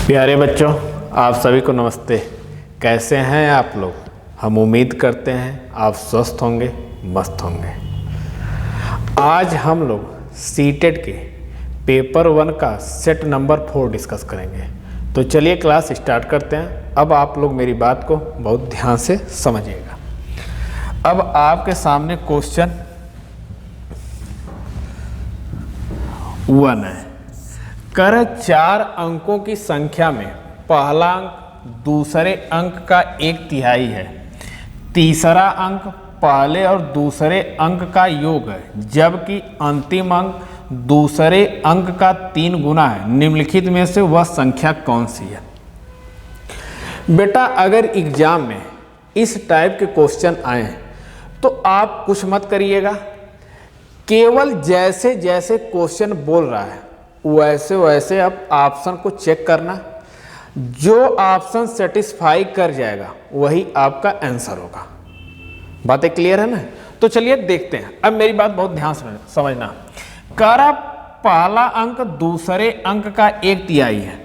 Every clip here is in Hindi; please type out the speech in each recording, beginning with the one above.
प्यारे बच्चों, आप सभी को नमस्ते। कैसे हैं आप लोग? हम उम्मीद करते हैं आप स्वस्थ होंगे, मस्त होंगे। आज हम लोग सीटेट के पेपर 1 का सेट नंबर 4 डिस्कस करेंगे। तो चलिए क्लास स्टार्ट करते हैं। अब आप लोग मेरी बात को बहुत ध्यान से समझिएगा। अब आपके सामने क्वेश्चन 1 है। कर 4 अंकों की संख्या में पहला अंक दूसरे अंक का 1/3 है। तीसरा अंक पहले और दूसरे अंक का योग है, जबकि अंतिम अंक दूसरे अंक का 3 गुना है। निम्नलिखित में से वह संख्या कौन सी है? बेटा, अगर एग्जाम में इस टाइप के क्वेश्चन आए तो आप कुछ मत करिएगा, केवल जैसे जैसे क्वेश्चन बोल रहा है वैसे वैसे आप ऑप्शन को चेक करना। जो ऑप्शन सेटिस्फाई कर जाएगा वही आपका आंसर होगा। बातें क्लियर है ना? तो चलिए देखते हैं। अब मेरी बात बहुत ध्यान से समझना। कह रहा पहला अंक दूसरे अंक का 1/3 है।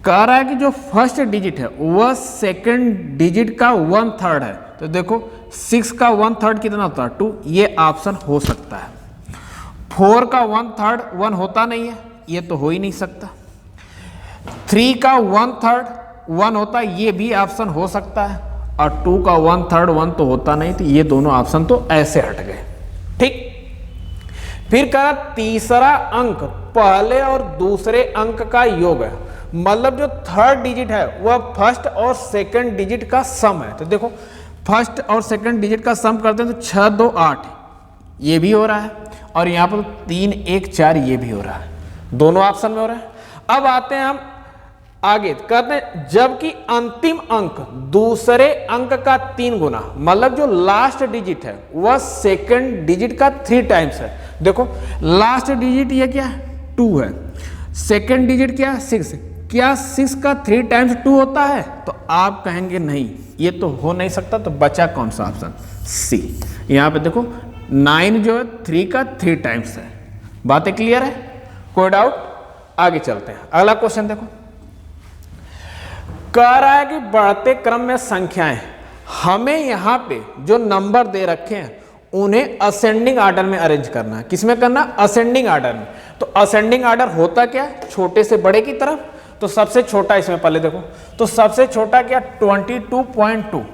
कह रहा है कि जो फर्स्ट डिजिट है वह सेकंड डिजिट का 1/3 है। तो देखो 6 का 1/3 कितना होता है? 2। ये ऑप्शन हो सकता है। 4 का 1/3 1 होता नहीं है, ये तो हो ही नहीं सकता। 3 का 1/3 1 होता है, ये भी ऑप्शन हो सकता है। और 2 का 1/3 1 तो होता नहीं, तो ये दोनों ऑप्शन तो ऐसे हट गए। ठीक। फिर कहा तीसरा अंक पहले और दूसरे अंक का योग है, मतलब जो थर्ड डिजिट है वह फर्स्ट और सेकंड डिजिट का सम है। तो देखो फर्स्ट और सेकंड डिजिट का सम करते हैं तो 6 2 8, ये भी हो रहा है। और यहाँ पर 3 1 4, ये भी हो रहा है। दोनों ऑप्शन में हो रहा है। अब आते हैं हम आगे, कहते हैं जबकि अंतिम अंक दूसरे अंक का 3 गुना, मतलब जो लास्ट डिजिट है वह सेकंड डिजिट का 3 टाइम्स है। देखो लास्ट डिजिट ये क्या है? 2 है। सेकंड डिजिट क्या है? 6 है। क्या 6 का 3 टाइम्स 2 होता है? तो आप कहेंगे नहीं, ये तो हो नहीं सकता। तो बचा कौन सा ऑप्शन? सी। यहां पे देखो 9 जो है 3 का 3 टाइम्स है। बातें क्लियर है? कोई डाउट? आगे चलते हैं। अगला क्वेश्चन देखो, कह रहा है कि बढ़ते क्रम में संख्याएं, हमें यहां पे जो नंबर दे रखे हैं उन्हें असेंडिंग ऑर्डर में अरेंज करना है। किसमें करना? असेंडिंग ऑर्डर में। तो असेंडिंग ऑर्डर होता क्या है? छोटे से बड़े की तरफ। तो सबसे छोटा इसमें पहले देखो, तो सबसे छोटा क्या? 22.2।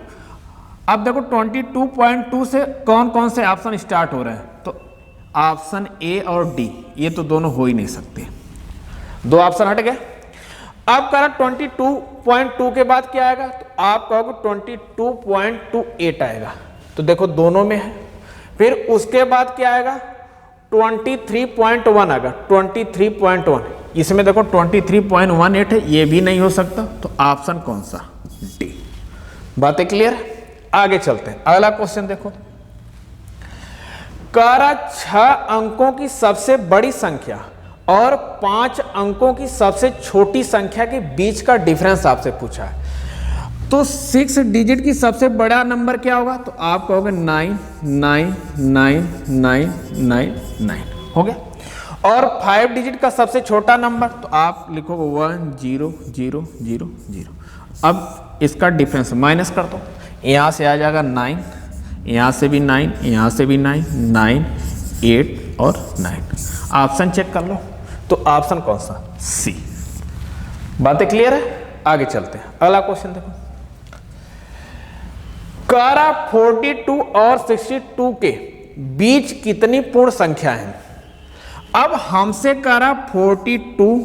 अब देखो 22.2 से कौन कौन से ऑप्शन स्टार्ट हो रहे हैं? तो ऑप्शन ए और डी, ये तो दोनों हो ही नहीं सकते। 2 ऑप्शन हट गए। अब करा 22.2 के बाद क्या आएगा? तो आप कहोगे 22.28 आएगा। तो देखो दोनों में है। फिर उसके बाद क्या आएगा? 23.1 आएगा। 23.1, इसमें देखो 23.18 है, ये भी नहीं हो सकता। तो ऑप्शन कौन सा? डी। बातें क्लियर है? आगे चलते हैं। अगला क्वेश्चन देखो, कह 6 अंकों की सबसे बड़ी संख्या और 5 अंकों की सबसे छोटी संख्या के बीच का डिफरेंस आपसे पूछा है। तो 6 डिजिट की सबसे बड़ा नंबर क्या होगा? तो आप कहोगे 9 9 9 9 9 9 हो गया। और 5 डिजिट का सबसे छोटा नंबर, तो आप लिखोगे 1 0 0 0 0। अब इसका डिफरेंस माइनस कर दो, यहाँ से आ जाएगा 9, यहाँ से भी 9, यहाँ से भी 9 9 8 और 9। ऑप्शन चेक कर लो, तो ऑप्शन कौन सा? सी। बातें क्लियर है? आगे चलते हैं। अगला क्वेश्चन देखो, कह 42 और 62 के बीच कितनी पूर्ण संख्या है? अब हमसे कह रहा 42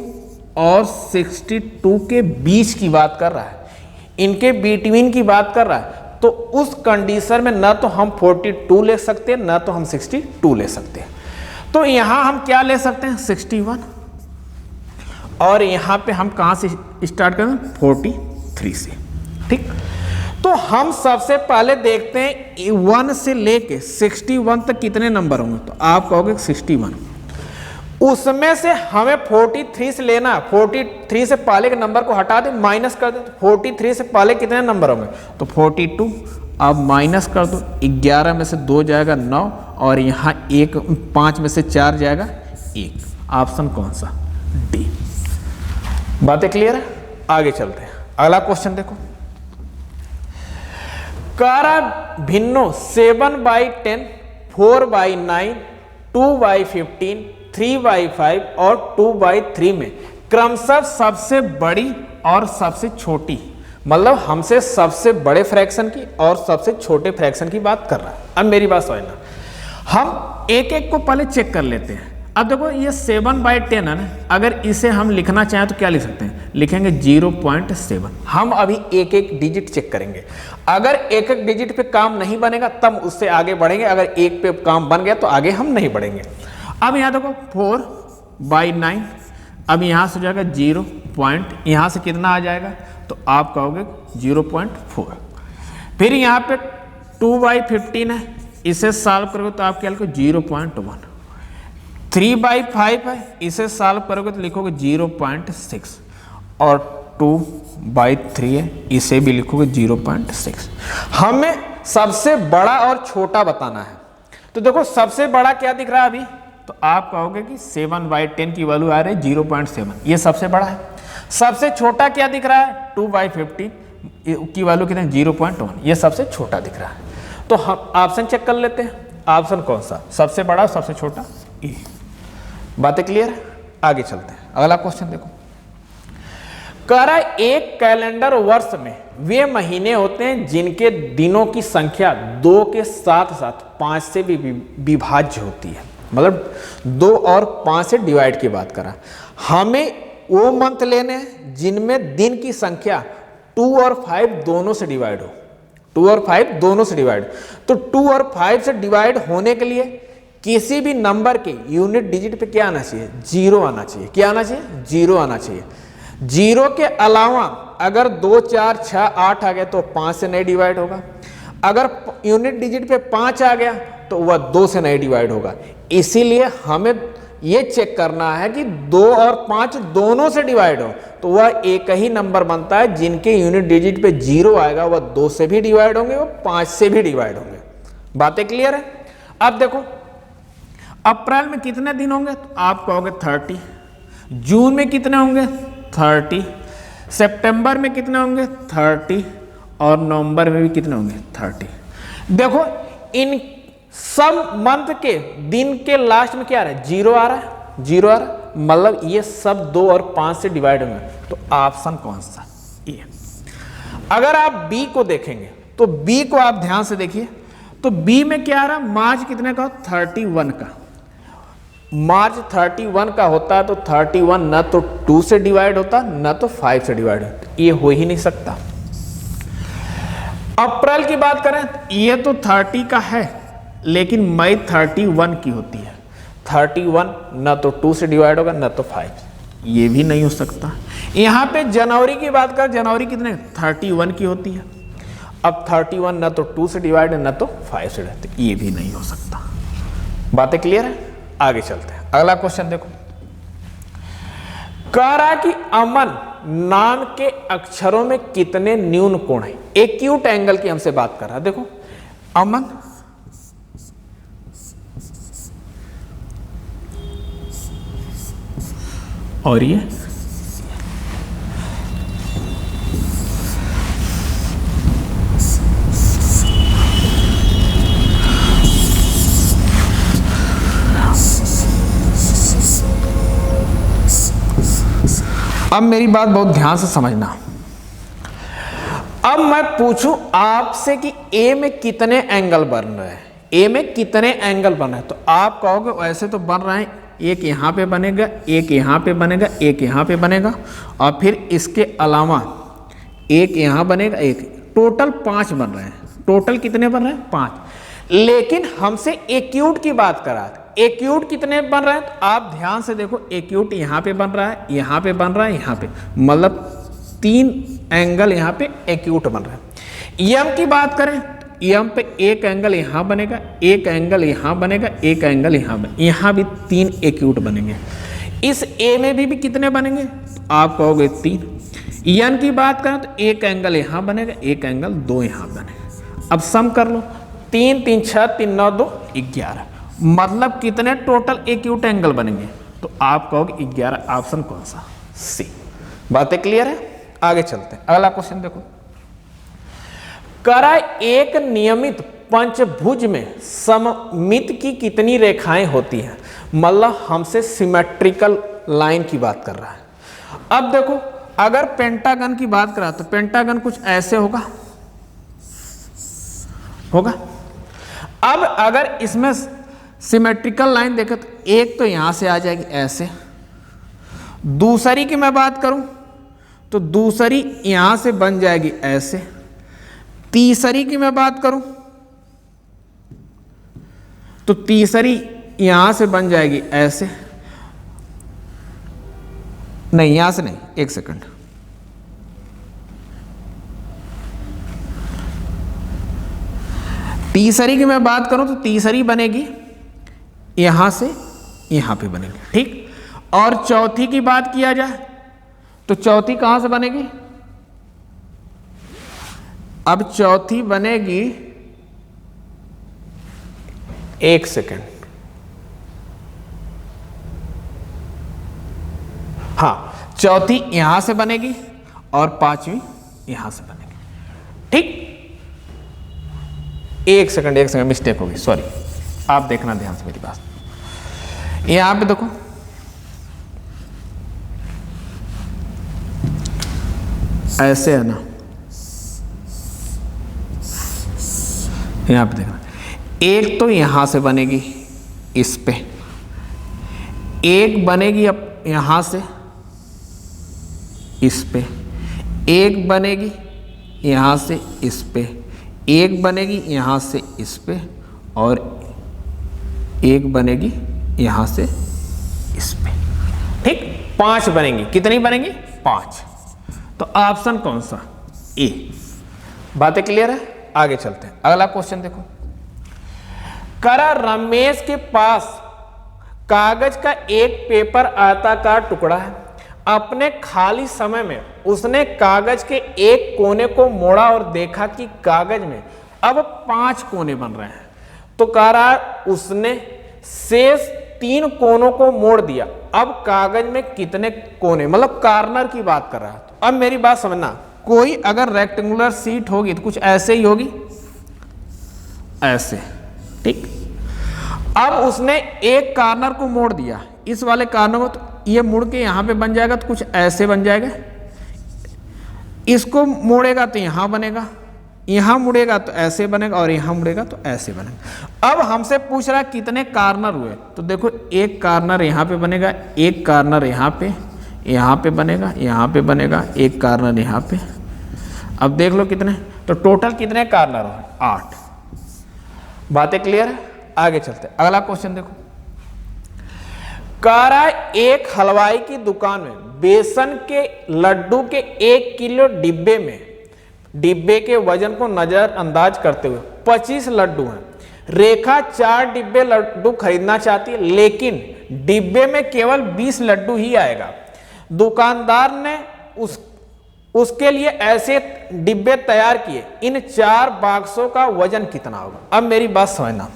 और 62 के बीच की बात कर रहा है, इनके बिटवीन की बात कर रहा है। तो उस कंडीशन में ना तो हम 42 ले सकते हैं, ना तो हम 62 ले सकते हैं। तो यहां हम क्या ले सकते हैं? 61। और यहां पे हम कहां से स्टार्ट करें? 43 से। ठीक। तो हम सबसे पहले देखते हैं 1 से लेके 61 तक कितने नंबर होंगे। तो आप कहोगे 61। उसमें से हमें 43 से लेना है। 43 से पहले के नंबर को हटा दे, माइनस कर दे। तो 43 से पहले कितने नंबर होंगे? तो 42। अब माइनस कर दो, 11 में से 2 जाएगा 9, और यहाँ 5 में से 4 जाएगा 1। ऑप्शन कौन सा? डी। बातें क्लियर है? आगे चलते हैं, अगला क्वेश्चन देखो। कारा भिन्नो 7/10, 4/9, 2/15, 3/5 और 2/3 में क्रमशः सबसे बड़ी और सबसे छोटी, मतलब हमसे सबसे बड़े फ्रैक्शन की और सबसे छोटे फ्रैक्शन की बात कर रहा है। अब मेरी बात समझना, हम एक एक को पहले चेक कर लेते हैं। अब देखो ये 7/10 है ना, अगर इसे हम लिखना चाहें तो क्या लिख सकते हैं, लिखेंगे 0.7। हम अभी एक एक डिजिट चेक करेंगे, अगर एक एक डिजिट पे काम नहीं बनेगा तब उससे आगे बढ़ेंगे, अगर एक पे काम बन गया तो आगे हम नहीं बढ़ेंगे। अब यहाँ देखो 4/9, अब यहाँ से हो जाएगा 0 पॉइंट, यहाँ से कितना आ जाएगा तो आप कहोगे 0.4। फिर यहाँ पे 2/15 है, इसे सॉल्व करोगे तो आप क्या लिखोगे 0.1। 3/5 है, इसे सॉल्व करोगे तो लिखोगे 0.6 और 2/3 है, इसे भी लिखोगे 0.6। हमें सबसे बड़ा और छोटा बताना है, तो देखो सबसे बड़ा क्या दिख रहा है अभी, तो आप कहोगे कि 7/10 की वैल्यू आ रही है 0.7, ये सबसे बड़ा है। सबसे छोटा क्या दिख रहा है 2/15 की वैल्यू कितनी 0.1, ये सबसे छोटा दिख रहा है। तो हम ऑप्शन चेक कर लेते हैं, ऑप्शन कौन सा, सबसे बड़ा सबसे छोटा, ए। बातें क्लियर है, आगे चलते हैं, अगला क्वेश्चन देखो। कह रहा है एक कैलेंडर वर्ष में वे महीने होते हैं जिनके दिनों की संख्या 2 के साथ साथ 5 से भी विभाज्य होती है, मतलब 2 और 5 से डिवाइड की बात करा। हमें वो मंथ लेने हैं जिनमें दिन की संख्या 2 और 5 दोनों से डिवाइड हो, 2 और 5 दोनों से डिवाइड। तो 2 और 5 से डिवाइड होने के लिए किसी भी नंबर के यूनिट डिजिट पे क्या आना चाहिए, 0 आना चाहिए। क्या आना चाहिए, 0 आना चाहिए। 0 के अलावा अगर 2, 4, 6, 8 आ गया तो 5 से नहीं डिवाइड होगा। अगर यूनिट डिजिट पे 5 आ गया तो वह 2 से नहीं डिवाइड होगा। इसीलिए हमें ये चेक करना है कि 2 और 5 दोनों से डिवाइड हो, तो वह एक ही नंबर बनता है जिनके यूनिट डिजिट पे 0 आएगा, वह 2 से भी डिवाइड होंगे, वह 5 से भी डिवाइड होंगे। बातें क्लियर है। अब देखो अप्रैल में कितने दिन होंगे, तो आप कहोगे 30। जून में कितने होंगे 30, सितंबर में कितने होंगे 30 और नवंबर में भी कितने होंगे 30। देखो इन सब मंथ के दिन के लास्ट में क्या आ रहा है, 0 आ रहा है, 0 आ रहा है, मतलब ये सब 2 और 5 से डिवाइड होंगे। तो ऑप्शन कौन सा, ये। अगर आप बी को देखेंगे तो बी को आप ध्यान से देखिए, तो बी में क्या आ रहा है, मार्च कितने का, 31 का। मार्च 31 का होता है तो 31 न तो 2 से डिवाइड होता न तो 5 से डिवाइड होता, ये हो ही नहीं सकता। अप्रैल की बात करें ये तो 30 का है, लेकिन मई 31 की होती है। 31 न तो 2 से डिवाइड होगा न तो 5, ये भी नहीं हो सकता। यहाँ पे जनवरी की बात करें, जनवरी कितने 31 की होती है। अब 31 न तो 2 से डिवाइड है न तो 5 से डिवाइड, ये भी नहीं हो सकता। बातें क्लियर है, आगे चलते हैं, अगला क्वेश्चन देखो। कह रहा कि अमन नाम के अक्षरों में कितने न्यून कोण हैं। एक्यूट एंगल की हमसे बात कर रहा है। देखो अमन और ये अब मेरी बात बहुत ध्यान से समझना। अब मैं पूछूं आपसे कि ए में कितने एंगल बन रहे हैं, ए में कितने एंगल बन रहे हैं, तो आप कहोगे वैसे तो बन रहे हैं, एक यहाँ पे बनेगा, एक यहाँ पे बनेगा, एक यहाँ पे बनेगा, और फिर इसके अलावा एक यहाँ बनेगा, एक, टोटल 5 बन रहे हैं। टोटल कितने बन रहे हैं, 5। लेकिन हमसे एक्यूट की बात करा, एक्यूट कितने बन रहे हैं, तो आप ध्यान से देखो, एक्यूट यहाँ पे बन रहा है, यहाँ पे बन रहा है, यहाँ पे, मतलब 3 एंगल यहाँ पे एक्यूट बन रहे हैं। यम की बात करें, यम पे एक एंगल यहाँ बनेगा, एक एंगल यहाँ बनेगा, एक एंगल यहाँ बनेगा, यहाँ भी 3 एक्यूट बनेंगे। इस ए में भी कितने बनेंगे, तो आप कहोगे 3। यन की बात करें तो एक एंगल यहाँ बनेगा, एक एंगल 2 यहाँ बनेगा। अब सम कर लो, 3 3 6 3 9 2 11, मतलब कितने टोटल एक्यूट एंगल बनेंगे, तो आप कहोगे 11। ऑप्शन कौन सा, सी। बातें क्लियर है, आगे चलते हैं, अगला क्वेश्चन देखो। करा एक नियमित पंचभुज में सममित की कितनी रेखाएं होती हैं? मतलब हमसे सिमेट्रिकल लाइन की बात कर रहा है। अब देखो, अगर पेंटागन की बात करा तो पेंटागन कुछ ऐसे होगा। अब अगर इसमें सिमेट्रिकल लाइन देखे तो एक तो यहां से आ जाएगी ऐसे, दूसरी की मैं बात करूं तो दूसरी यहां से बन जाएगी ऐसे, तीसरी की मैं बात करूं तो तीसरी यहां से बन जाएगी ऐसे, नहीं यहां से नहीं, एक सेकंड, तीसरी की मैं बात करूं तो तीसरी बनेगी यहां से यहां पे बनेगी, ठीक। और चौथी की बात किया जाए तो चौथी कहां से बनेगी? अब चौथी बनेगी, एक सेकंड, हाँ, चौथी यहां से बनेगी और पांचवी यहां से बनेगी, ठीक। एक सेकंड मिस्टेक होगी, सॉरी, आप देखना ध्यान से मेरी बात। यहां पे देखो, ऐसे है ना, यहां पे देखना, एक तो यहां से बनेगी इस पे, एक बनेगी अब यहां से इस पे, एक बनेगी यहां से इस पे, एक बनेगी यहां से इस पे, और एक बनेगी यहां से इस पे, ठीक। 5 बनेंगी। कितनी बनेंगी? 5। तो ऑप्शन कौन सा? ए। बातें क्लियर है? आगे चलते हैं, अगला क्वेश्चन देखो। करा रमेश के पास कागज का एक पेपर आयताकार टुकड़ा है। अपने खाली समय में उसने कागज के एक कोने को मोड़ा और देखा कि कागज में अब 5 कोने बन रहे हैं। तो कह रहा है उसने शेष 3 कोनों को मोड़ दिया। अब कागज में कितने कोने, मतलब कार्नर की बात कर रहा है। तो अब मेरी बात समझना, कोई अगर रेक्टेंगुलर शीट होगी तो कुछ ऐसे ही होगी, ऐसे, ठीक। अब उसने एक कार्नर को मोड़ दिया, इस वाले कार्नर को, तो ये मुड़ के यहां पे बन जाएगा, तो कुछ ऐसे बन जाएगा। इसको मोड़ेगा तो यहां बनेगा, यहां मुड़ेगा तो ऐसे बनेगा, और यहां मुड़ेगा तो ऐसे बनेगा। अब हमसे पूछ रहा है कितने कार्नर हुए। तो देखो, एक कार्नर यहां पे बनेगा, एक कार्नर यहां पे बनेगा, यहां पे बनेगा, एक कार्नर यहां पे। अब देख लो कितने, तो टोटल कितने कार्नर हुए? 8। बातें क्लियर है? आगे चलते हैं, अगला क्वेश्चन देखो। कह रहा है एक हलवाई की दुकान में बेसन के लड्डू के 1 किलो डिब्बे के वजन को नजरअंदाज करते हुए 25 लड्डू हैं। रेखा 4 डिब्बे लड्डू खरीदना चाहती है, लेकिन डिब्बे में केवल 20 लड्डू ही आएगा। दुकानदार ने उसके लिए ऐसे डिब्बे तैयार किए। इन 4 बॉक्सों का वजन कितना होगा? अब मेरी बात समझना,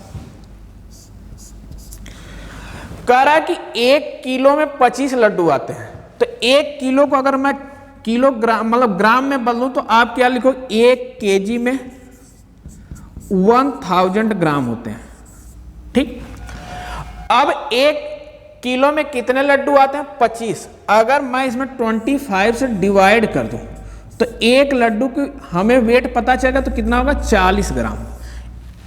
कह रहा है कि 1 किलो में 25 लड्डू आते हैं। तो 1 किलो को अगर मैं किलोग्राम, मतलब ग्राम में बदलूं, तो आप क्या लिखो? 1 केजी में 1000 ग्राम होते हैं, ठीक। अब 1 किलो में कितने लड्डू आते हैं? 25। अगर मैं इसमें 25 से डिवाइड कर दूं तो 1 लड्डू की हमें वेट पता चलेगा, तो कितना होगा? 40 ग्राम।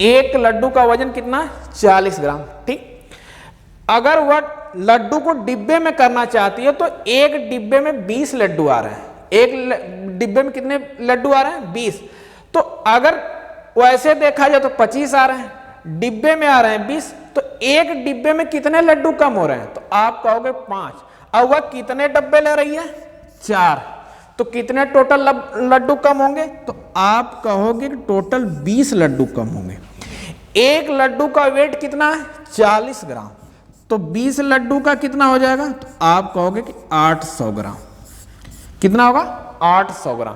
1 लड्डू का वजन कितना? 40 ग्राम, ठीक। अगर वह लड्डू को डिब्बे में करना चाहती है तो एक डिब्बे में 20 लड्डू आ रहे हैं। एक डिब्बे में कितने लड्डू आ रहे हैं? 20। तो अगर वैसे देखा जाए तो 25 आ रहे हैं, डिब्बे में आ रहे हैं 20, तो एक डिब्बे में कितने लड्डू कम हो रहे हैं? तो आप कहोगे 5। अब वह कितने डब्बे ले रही है? 4। तो कितने टोटल लड्डू कम होंगे? तो आप कहोगे कि टोटल 20 लड्डू कम होंगे। एक लड्डू का वेट कितना है? 40 ग्राम। तो 20 लड्डू का कितना हो जाएगा? तो आप कहोगे कि 800 ग्राम। कितना होगा? 800 ग्राम।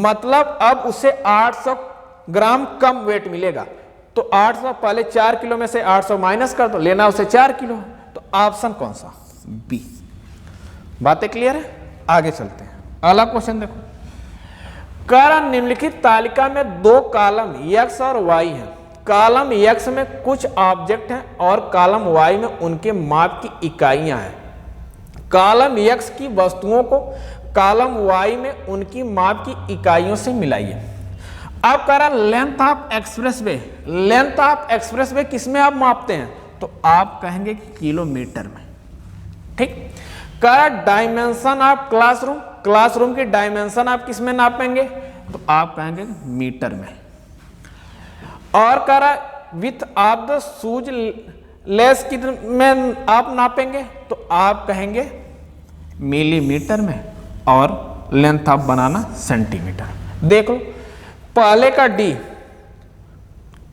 मतलब अब उसे 800 ग्राम कम वेट मिलेगा। तो 800, पहले 4 किलो में से 800 माइनस कर दो, लेना उसे 4 किलो। तो ऑप्शन कौन सा? बी। बातें क्लियर है? आगे चलते हैं, अगला क्वेश्चन देखो। कह रहा निम्नलिखित तालिका में दो कॉलम x और y हैं। कॉलम x में कुछ ऑब्जेक्ट हैं और कॉलम y में उनके माप की इकाइयां हैं। कॉलम x की वस्तुओं को कॉलम y में उनकी माप की इकाइयों से मिलाइए। अब कह रहा length of expressway, length of expressway किसमें आप मापते हैं, तो आप कहेंगे कि किलोमीटर में। ठीक। कह रहा डायमेंशन ऑफ क्लासरूम, क्लासरूम की डायमेंशन आप किसमें नापेंगे, तो आप कहेंगे मीटर में। और कह रहा width of the shoes less कितने में आप नापेंगे, तो आप कहेंगे मिलीमीटर में। और लेंथ ऑफ बनाना सेंटीमीटर। देख लो, पहले का D,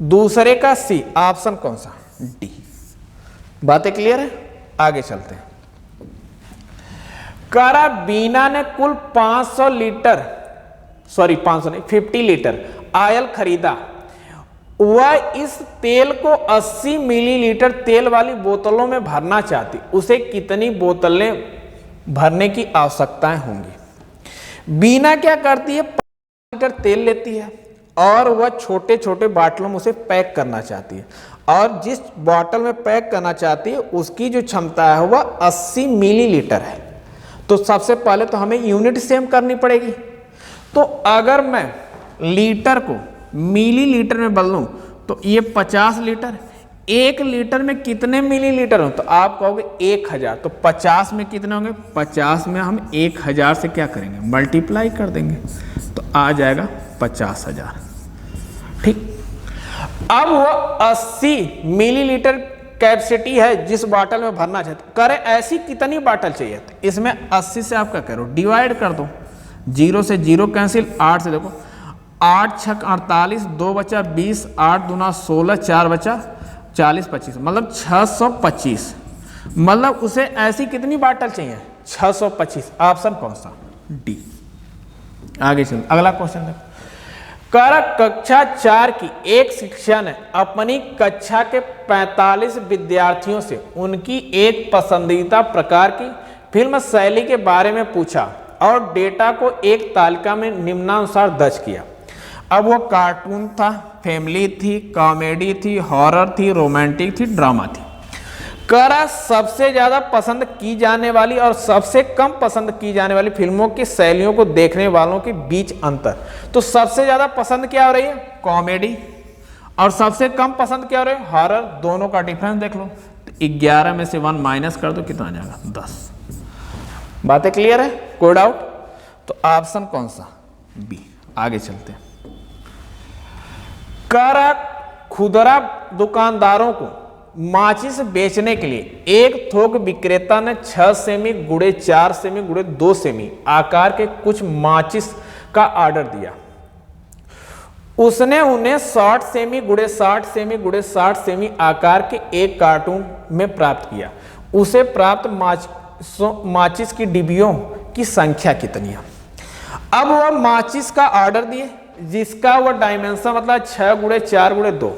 दूसरे का C, ऑप्शन कौन सा, D। बातें क्लियर है, आगे चलते हैं। करा बीना ने कुल 500 लीटर, सॉरी 500 नहीं 50 लीटर ऑयल खरीदा। वह इस तेल को 80 मिलीलीटर तेल वाली बोतलों में भरना चाहती, उसे कितनी बोतलें भरने की आवश्यकताएं होंगी। बीना क्या करती है, 5 लीटर तेल लेती है और वह छोटे छोटे बाटलों में उसे पैक करना चाहती है, और जिस बॉटल में पैक करना चाहती है उसकी जो क्षमता है वह 80 मिलीलीटर है। तो सबसे पहले तो हमें यूनिट सेम करनी पड़ेगी। तो अगर मैं लीटर को मिलीलीटर में बदलूं तो ये 50 लीटर, 1 लीटर में कितने मिलीलीटर हो, तो आप कहोगे 1000। तो 50 में कितने होंगे, 50 में हम 1000 से क्या करेंगे, मल्टीप्लाई कर देंगे, तो आ जाएगा 50,000। ठीक। अब वो 80 मिलीलीटर कैपेसिटी है जिस बॉटल में भरना चाहते, करे ऐसी कितनी बॉटल चाहिए, तो इसमें 80 से आप क्या करो, डिवाइड कर दो। 0 से 0 कैंसिल, 8 से देखो 8 छक 48, 2 बचा 20, 8 दूना 16, 4 बचा 40, 25, मतलब 625। मतलब उसे ऐसी कितनी बॉटल चाहिए, 625। ऑप्शन कौन सा, डी। आगे चलो, अगला क्वेश्चन देखो। कक्षा 4 की एक शिक्षक ने अपनी कक्षा के 45 विद्यार्थियों से उनकी एक पसंदीदा प्रकार की फिल्म शैली के बारे में पूछा और डेटा को एक तालिका में निम्नानुसार दर्ज किया। अब वो कार्टून था, फैमिली थी, कॉमेडी थी, हॉरर थी, रोमांटिक थी, ड्रामा थी। करा सबसे ज्यादा पसंद की जाने वाली और सबसे कम पसंद की जाने वाली फिल्मों की शैलियों को देखने वालों के बीच अंतर। तो सबसे ज्यादा पसंद क्या हो रही है, कॉमेडी, और सबसे कम पसंद क्या हो रही है, हॉरर। दोनों का डिफरेंस देख लो, तो 11 में से 1 माइनस कर दो, कितना आ जाएगा, 10। बातें क्लियर है, कोई डाउट, तो ऑप्शन कौन सा, बी। आगे चलते हैं। करा खुदरा दुकानदारों को माचिस बेचने के लिए एक थोक विक्रेता ने 6 सेमी गुड़े 4 सेमी गुड़े 2 सेमी आकार के कुछ माचिस का ऑर्डर दिया। उसने उन्हें 60 सेमी गुड़े 60 सेमी गुड़े 60 सेमी आकार के एक कार्टून में प्राप्त किया। उसे प्राप्त माचिस की डिब्बियों की संख्या कितनी है। अब वह माचिस का ऑर्डर दिए जिसका वह डायमेंशन मतलब 6 गुड़े 4 गुड़े 2।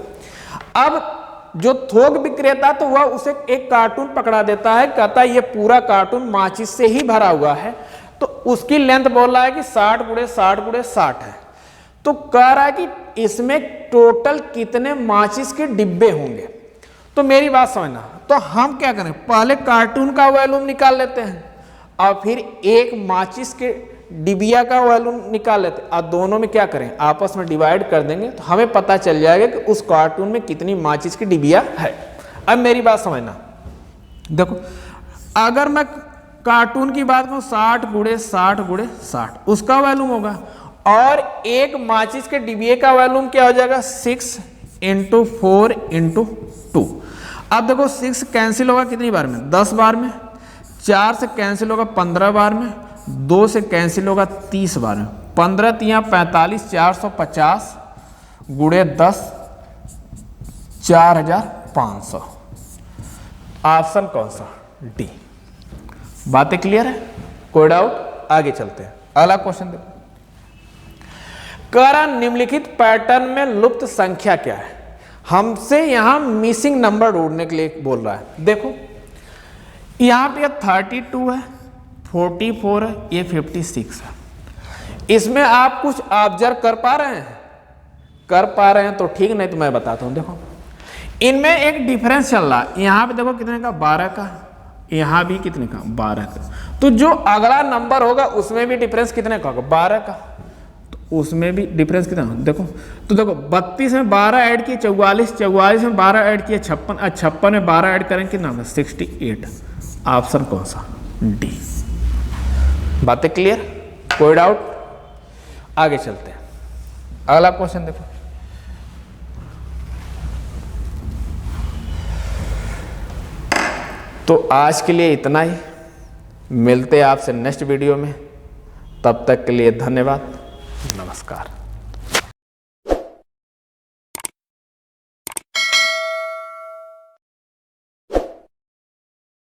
अब जो थोक विक्रेता तो वह उसे एक कार्टून पकड़ा देता है, कहता है ये पूरा कार्टून माचिस से ही भरा हुआ है, तो उसकी लेंथ बोल रहा है कि 60 गुड़े 60 गुड़े 60 है। तो कह रहा है कि इसमें टोटल कितने माचिस के डिब्बे होंगे। तो मेरी बात समझना, तो हम क्या करें, पहले कार्टून का वॉल्यूम निकाल लेते हैं और फिर एक माचिस के डिबिया का वॉल्यूम निकाल लेते हैं, और दोनों में क्या करें, आपस में डिवाइड कर देंगे, तो हमें पता चल जाएगा कि उस कार्टून में कितनी माचिस की डिबिया है। अब मेरी बात समझना, देखो अगर मैं कार्टून की बात करूं 60 गुड़े 60 गुड़े 60 उसका वॉल्यूम होगा, और एक माचिस के डिबिये का वॉल्यूम क्या हो जाएगा, 6 × 4 × 2। अब देखो 6 कैंसिल होगा कितनी बार में, 10 बार में, 4 से कैंसिल होगा 15 बार में, 2 से कैंसिल होगा 30 बार में, 15 तियां 45, 450 गुड़े 10 4500। ऑप्शन कौन सा, डी। बातें क्लियर है, कोई डाउट, आगे चलते हैं। अगला क्वेश्चन देखो। करा निम्नलिखित पैटर्न में लुप्त संख्या क्या है। हमसे यहां मिसिंग नंबर ढूंढने के लिए बोल रहा है। देखो यहां पे 32 है, 44 है, ये 56 है। इसमें आप कुछ ऑब्जर्व कर पा रहे हैं? कर पा रहे हैं तो ठीक, नहीं तो मैं बताता हूं। देखो इनमें एक डिफरेंस चल रहा है। यहां पे देखो कितने का, 12 का, यहां भी कितने का, 12 का। तो जो अगला नंबर होगा उसमें भी डिफरेंस कितने का होगा, 12 का। तो उसमें भी डिफरेंस कितना, देखो तो देखो 32 में 12 ऐड किए 44, 44 में 12 ऐड किए 56, 56 में 12 ऐड करें कितना होगा, 68। ऑप्शन कौन सा, डी। बातें क्लियर, कोई डाउट? आगे चलते हैं, अगला क्वेश्चन देखो। तो आज के लिए इतना ही, मिलते हैं आपसे नेक्स्ट वीडियो में। तब तक के लिए धन्यवाद, नमस्कार।